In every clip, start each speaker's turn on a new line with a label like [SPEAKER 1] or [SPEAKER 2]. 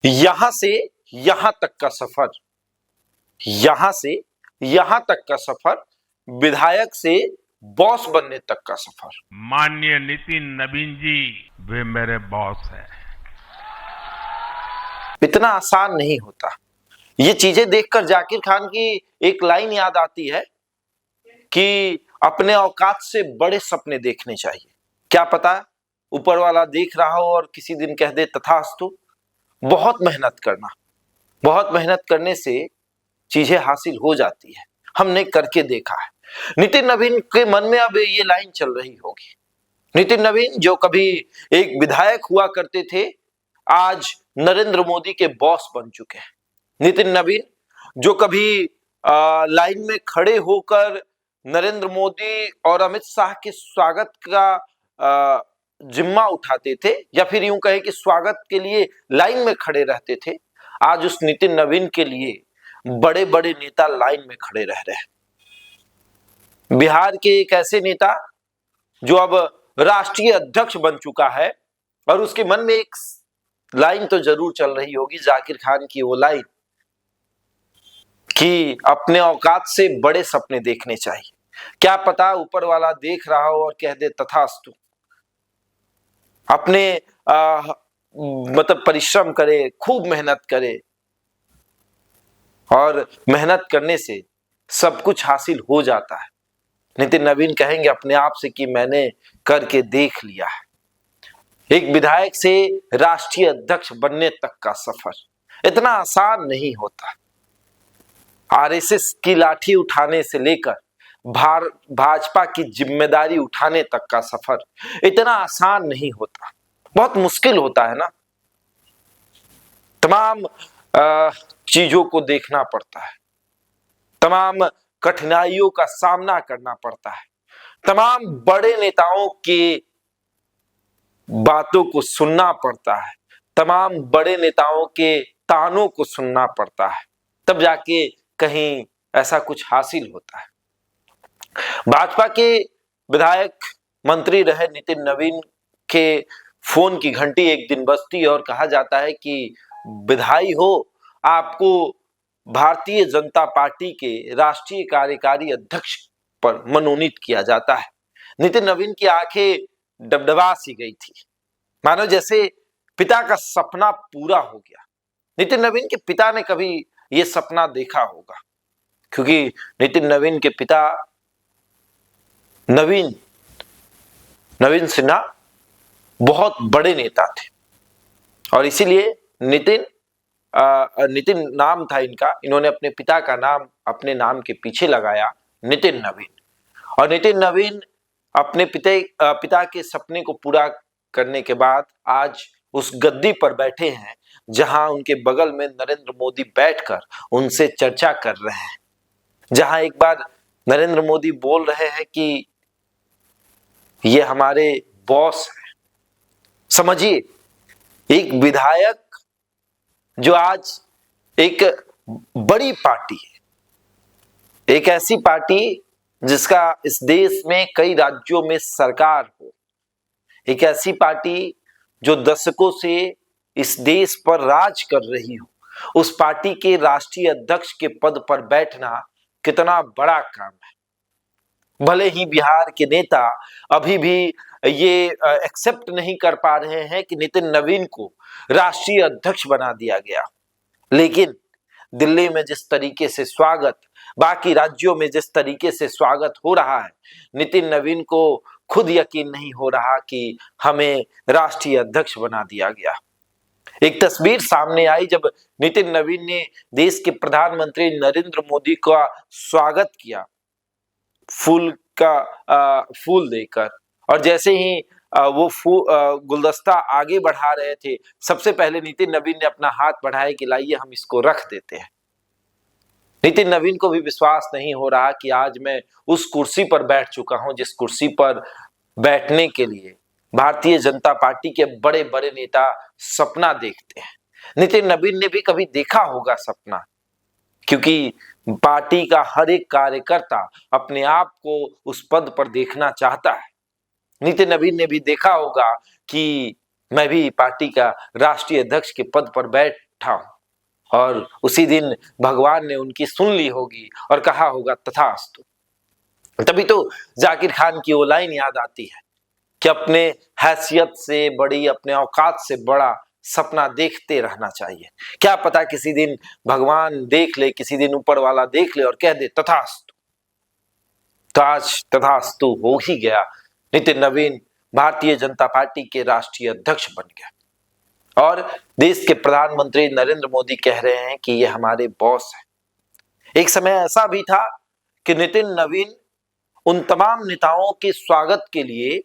[SPEAKER 1] यहां से यहां तक का सफर, यहां से यहां तक का सफर, विधायक से बॉस बनने तक का सफर।
[SPEAKER 2] माननीय नितिन नवीन जी वे मेरे बॉस हैं।
[SPEAKER 1] इतना आसान नहीं होता। ये चीजें देखकर जाकिर खान की एक लाइन याद आती है कि अपने औकात से बड़े सपने देखने चाहिए। क्या पता ऊपर वाला देख रहा हो और किसी दिन कह दे तथास्तु। बहुत मेहनत करना, बहुत मेहनत करने से चीजें हासिल हो जाती है। हमने करके देखा है। नितिन नवीन के मन में अब ये लाइन चल रही होगी। नितिन नवीन जो कभी एक विधायक हुआ करते थे, आज नरेंद्र मोदी के बॉस बन चुके हैं। नितिन नवीन जो कभी लाइन में खड़े होकर नरेंद्र मोदी और अमित शाह के स्वागत का जिम्मा उठाते थे, या फिर यूं कहे कि स्वागत के लिए लाइन में खड़े रहते थे, आज उस नितिन नवीन के लिए बड़े बड़े नेता लाइन में खड़े रह रहे हैं। बिहार के एक ऐसे नेता जो अब राष्ट्रीय अध्यक्ष बन चुका है, और उसके मन में एक लाइन तो जरूर चल रही होगी, जाकिर खान की वो लाइन कि अपने औकात से बड़े सपने देखने चाहिए। क्या पता ऊपर वाला देख रहा हो और कह दे तथास्तु। अपने मतलब परिश्रम करे, खूब मेहनत करे, और मेहनत करने से सब कुछ हासिल हो जाता है। नितिन नवीन कहेंगे अपने आप से कि मैंने करके देख लिया है। एक विधायक से राष्ट्रीय अध्यक्ष बनने तक का सफर इतना आसान नहीं होता। आरएसएस की लाठी उठाने से लेकर भाजपा की जिम्मेदारी उठाने तक का सफर इतना आसान नहीं होता, बहुत मुश्किल होता है ना। तमाम चीजों को देखना पड़ता है, तमाम कठिनाइयों का सामना करना पड़ता है, तमाम बड़े नेताओं के बातों को सुनना पड़ता है, तमाम बड़े नेताओं के तानों को सुनना पड़ता है, तब जाके कहीं ऐसा कुछ हासिल होता है। भाजपा के विधायक मंत्री रहे नितिन नवीन के फोन की घंटी एक दिन बजती और कहा जाता है कि विधायी हो, आपको भारतीय जनता पार्टी के राष्ट्रीय कार्यकारी अध्यक्ष पर मनोनीत किया जाता है। नितिन नवीन की आंखें डबडबा सी गई थी, मानो जैसे पिता का सपना पूरा हो गया। नितिन नवीन के पिता ने कभी यह सपना देखा होगा, क्योंकि नितिन नवीन के पिता नवीन सिन्हा बहुत बड़े नेता थे, और इसीलिए नितिन नाम था इनका। इन्होंने अपने पिता का नाम अपने नाम के पीछे लगाया, नितिन नवीन। और नितिन नवीन अपने पिता के सपने को पूरा करने के बाद आज उस गद्दी पर बैठे हैं जहां उनके बगल में नरेंद्र मोदी बैठकर उनसे चर्चा कर रहे हैं, जहां एक बार नरेंद्र मोदी बोल रहे हैं कि ये हमारे बॉस हैं। समझिए, एक विधायक जो आज एक बड़ी पार्टी है, एक ऐसी पार्टी जिसका इस देश में कई राज्यों में सरकार हो, एक ऐसी पार्टी जो दशकों से इस देश पर राज कर रही हो, उस पार्टी के राष्ट्रीय अध्यक्ष के पद पर बैठना कितना बड़ा काम है। भले ही बिहार के नेता अभी भी ये एक्सेप्ट नहीं कर पा रहे हैं कि नितिन नवीन को राष्ट्रीय अध्यक्ष बना दिया गया, लेकिन दिल्ली में जिस तरीके से स्वागत, बाकी राज्यों में जिस तरीके से स्वागत हो रहा है, नितिन नवीन को खुद यकीन नहीं हो रहा कि हमें राष्ट्रीय अध्यक्ष बना दिया गया। एक तस्वीर सामने आई जब नितिन नवीन ने देश के प्रधानमंत्री नरेंद्र मोदी का स्वागत किया फूल देकर, और जैसे ही वो गुलदस्ता आगे बढ़ा रहे थे, सबसे पहले नितिन नवीन ने अपना हाथ बढ़ाया कि लाइए हम इसको रख देते हैं। नितिन नवीन को भी विश्वास नहीं हो रहा कि आज मैं उस कुर्सी पर बैठ चुका हूं जिस कुर्सी पर बैठने के लिए भारतीय जनता पार्टी के बड़े बड़े नेता सपना देखते हैं। नितिन नवीन ने भी कभी देखा होगा सपना, क्योंकि पार्टी का हर एक कार्यकर्ता अपने आप को उस पद पर देखना चाहता है। नितिन नवीन ने भी देखा होगा कि मैं भी पार्टी का राष्ट्रीय अध्यक्ष के पद पर उठा हूं। और उसी दिन भगवान ने उनकी सुन ली होगी और कहा होगा तथास्तु। तभी तो जाकिर खान की वो लाइन याद आती है कि अपने हैसियत से बड़ी, अपने औकात से बड़ा सपना देखते रहना चाहिए। क्या पता किसी दिन भगवान देख ले, किसी दिन ऊपर वाला देख ले और कह दे तथास्तु। तो आज तथास्तु हो ही गया। नितिन नवीन भारतीय जनता पार्टी के राष्ट्रीय अध्यक्ष बन गया और देश के प्रधानमंत्री नरेंद्र मोदी कह रहे हैं कि ये हमारे बॉस हैं। एक समय ऐसा भी था कि नितिन नवीन उन तमाम नेताओं के स्वागत के लिए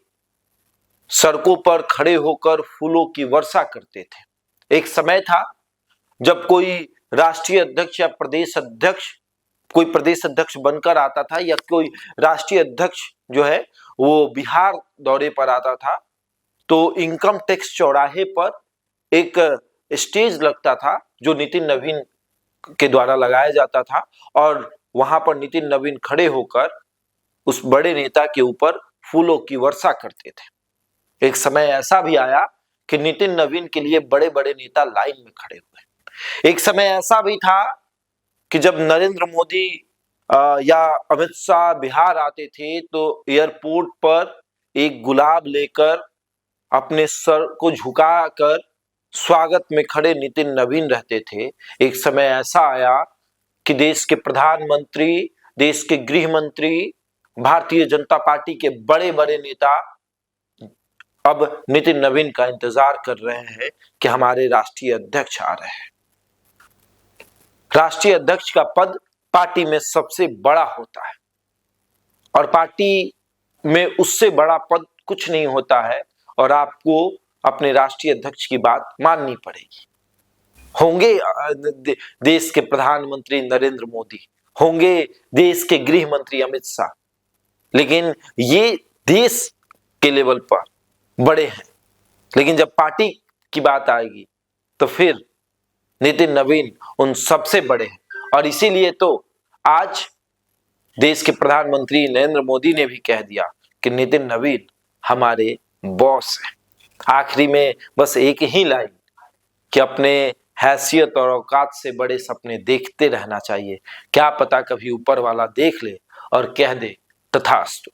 [SPEAKER 1] सड़कों पर खड़े होकर फूलों की वर्षा करते थे। एक समय था जब कोई राष्ट्रीय अध्यक्ष या प्रदेश अध्यक्ष, कोई प्रदेश अध्यक्ष बनकर आता था या कोई राष्ट्रीय अध्यक्ष जो है वो बिहार दौरे पर आता था, तो इनकम टैक्स चौराहे पर एक स्टेज लगता था जो नितिन नवीन के द्वारा लगाया जाता था और वहां पर नितिन नवीन खड़े होकर उस बड़े नेता के ऊपर फूलों की वर्षा करते थे। एक समय ऐसा भी आया कि नितिन नवीन के लिए बड़े बड़े नेता लाइन में खड़े हुए। एक समय ऐसा भी था कि जब नरेंद्र मोदी या अमित शाह बिहार आते थे तो एयरपोर्ट पर एक गुलाब लेकर अपने सर को झुकाकर स्वागत में खड़े नितिन नवीन रहते थे। एक समय ऐसा आया कि देश के प्रधानमंत्री, देश के गृह मंत्री, भारतीय जनता पार्टी के बड़े बड़े नेता अब नितिन नवीन का इंतजार कर रहे हैं कि हमारे राष्ट्रीय अध्यक्ष आ रहे हैं। राष्ट्रीय अध्यक्ष का पद पार्टी में सबसे बड़ा होता है और पार्टी में उससे बड़ा पद कुछ नहीं होता है और आपको अपने राष्ट्रीय अध्यक्ष की बात माननी पड़ेगी। होंगे देश के प्रधानमंत्री नरेंद्र मोदी, होंगे देश के गृह मंत्री अमित शाह, लेकिन ये देश के लेवल पर बड़े हैं। लेकिन जब पार्टी की बात आएगी तो फिर नितिन नवीन उन सबसे बड़े हैं और इसीलिए तो आज देश के प्रधानमंत्री नरेंद्र मोदी ने भी कह दिया कि नितिन नवीन हमारे बॉस हैं। आखिरी में बस एक ही लाइन कि अपने हैसियत और औकात से बड़े सपने देखते रहना चाहिए। क्या पता कभी ऊपर वाला देख ले और कह दे तथास्तु।